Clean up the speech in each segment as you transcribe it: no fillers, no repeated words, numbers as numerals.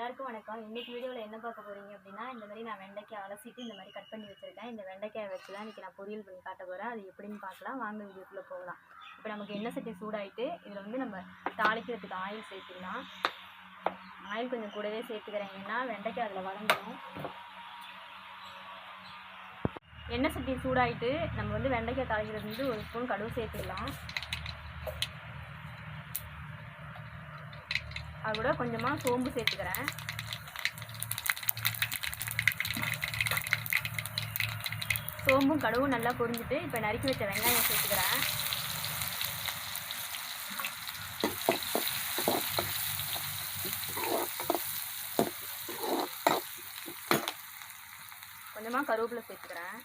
எல்லாருக்கும் வணக்கம். இன்னைக்கு வீடியோவில் என்ன பார்க்க போகிறீங்க அப்படின்னா, இந்த மாதிரி நான் வெண்டைக்காய் அலசிட்டு இந்த மாதிரி கட் பண்ணி வச்சுருக்கேன். இந்த வெண்டைக்காயை வச்சு தான் இன்றைக்கி நான் பொரியல் பண்ணி காட்ட போகிறேன். அது எப்படின்னு பார்க்கலாம், வாங்க வீடியோக்குள்ளே போகலாம். இப்போ நமக்கு எண்ணெய் சட்டி சூடாகிட்டு இதில் வந்து நம்ம தாளிக்கிறதுக்கு ஆயில் சேர்த்துக்கலாம். ஆயில் கொஞ்சம் கூடவே சேர்த்துக்கிறேன், ஏன்னா வெண்டைக்காய் அதில் வளர்ந்துடும். எண்ணெய் சட்டி சூடாகிட்டு நம்ம வந்து வெண்டைக்காய் தாளிக்கிறது வந்து ஒரு ஸ்பூன் கடுகு சேர்த்துக்கலாம். அது கூட கொஞ்சமாக சோம்பு சேர்த்துக்கிறேன். சோம்பும் கடுகும் நல்லா பொரிஞ்சிட்டு இப்போ நறுக்கி வச்ச வெங்காயம் சேர்த்துக்கிறேன். கொஞ்சமாக கருவேப்பிலை சேர்த்துக்கிறேன்.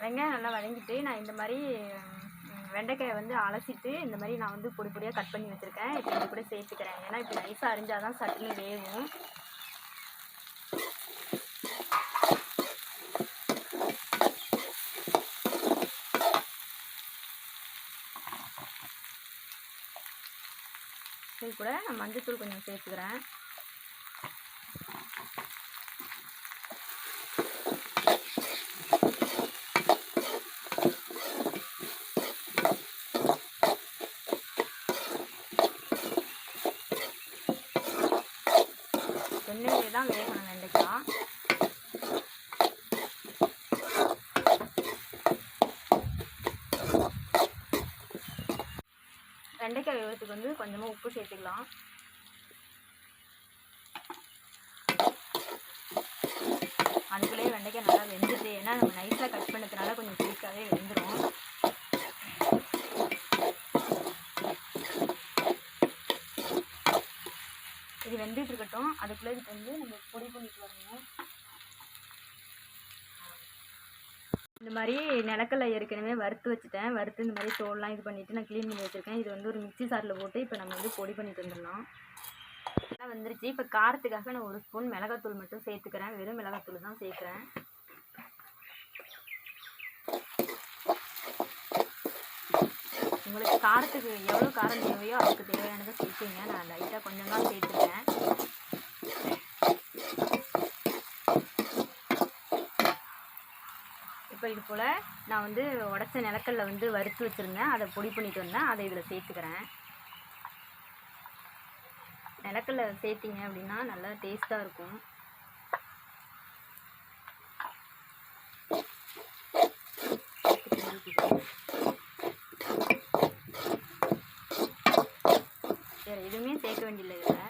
வெங்காயம் நல்லா வதங்கிட்டு நான் இந்த மாதிரி வெண்டைக்காயை வந்து அலசிட்டு இந்த மாதிரி நான் வந்து பொடி பொடியாக கட் பண்ணி வச்சுருக்கேன். இப்போ இது கூட சேர்த்துக்கிறேன், ஏன்னா இப்போ நைஸாக அரிஞ்சால் தான் சட்னி வேகும். இது கூட நான் மஞ்சத்தூள் கொஞ்சம் சேர்த்துக்கிறேன். எண்ணெயிலே தான் வேகணும் வெண்டைக்காய். வெண்டைக்காய் வேகிறதுக்கு வந்து கொஞ்சமாக உப்பு சேர்த்துக்கலாம். அதுக்குள்ளேயே வெண்டைக்காய் நல்லா வெந்துட்டு, ஏன்னா நம்ம நைஸாக கட் பண்ணதுனால கொஞ்சம் குயிக்காகவே வெந்துடும். இது வெந்துட்டு இருக்கட்டும். அதுக்குள்ளே இதுக்கு வந்து நம்ம பொடி பண்ணிட்டு வரணும். இந்த மாதிரி நிலக்கடலை ஏற்கனவே வறுத்து வச்சுட்டேன். வறுத்து இந்த மாதிரி தோல்லாம் இது பண்ணிவிட்டு நான் க்ளீன் பண்ணி வச்சுருக்கேன். இது வந்து ஒரு மிக்ஸி சாரில் போட்டு இப்போ நம்ம வந்து பொடி பண்ணிட்டு வந்துடலாம். எல்லாம் வந்துருச்சு. இப்போ காரத்துக்காக நான் ஒரு ஸ்பூன் மிளகாத்தூள் மட்டும் சேர்த்துக்கிறேன். வெறும் மிளகாத்தூள் தான் சேர்க்குறேன். உங்களுக்கு காரத்துக்கு எவ்வளோ காரம் தேவையோ அதுக்கு தேவையானதை சேர்த்துங்க. நான் லைட்டாக கொஞ்சம் தான் சேர்த்துருக்கேன். இப்போ இது போல் நான் வந்து உடச்ச நிலக்கடலை வந்து வறுத்து வச்சுருந்தேன், அதை பொடி பண்ணிட்டு வந்தேன். அதை இதில் சேர்த்துக்கிறேன். நிலக்கடலை சேர்த்திங்க அப்படின்னா நல்லா டேஸ்ட்டாக இருக்கும். வேறு எதுவுமே சேர்க்க வேண்டியதில்லை. இதில்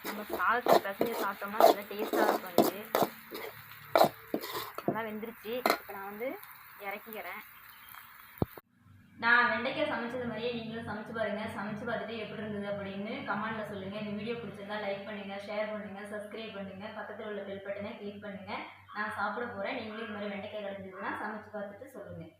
நம்ம சாதத்தை பசங்க சாப்பிட்டோம்னா நல்லா டேஸ்ட்டாக இருக்கும். இது நல்லா வெந்துருச்சு. இப்போ நான் வந்து இறக்கிக்கிறேன். நான் வெண்டைக்காய் சமைச்சது மாதிரியே நீங்களும் சமைச்சு பாருங்கள். சமைச்சு பார்த்துட்டு எப்படி இருந்தது அப்படின்னு கமெண்ட்டில் சொல்லுங்கள். இந்த வீடியோ பிடிச்சிருந்தா லைக் பண்ணுங்கள், ஷேர் பண்ணுங்கள், சப்ஸ்கிரைப் பண்ணுங்கள், பக்கத்தில் உள்ள பெல் பட்டனை கிளிக் பண்ணுங்கள். நான் சாப்பிட போகிறேன். நீங்களும் இது மாதிரி வெண்டைக்காய் கிடச்சிதுன்னா சமைச்சு பார்த்துட்டு சொல்லுங்கள்.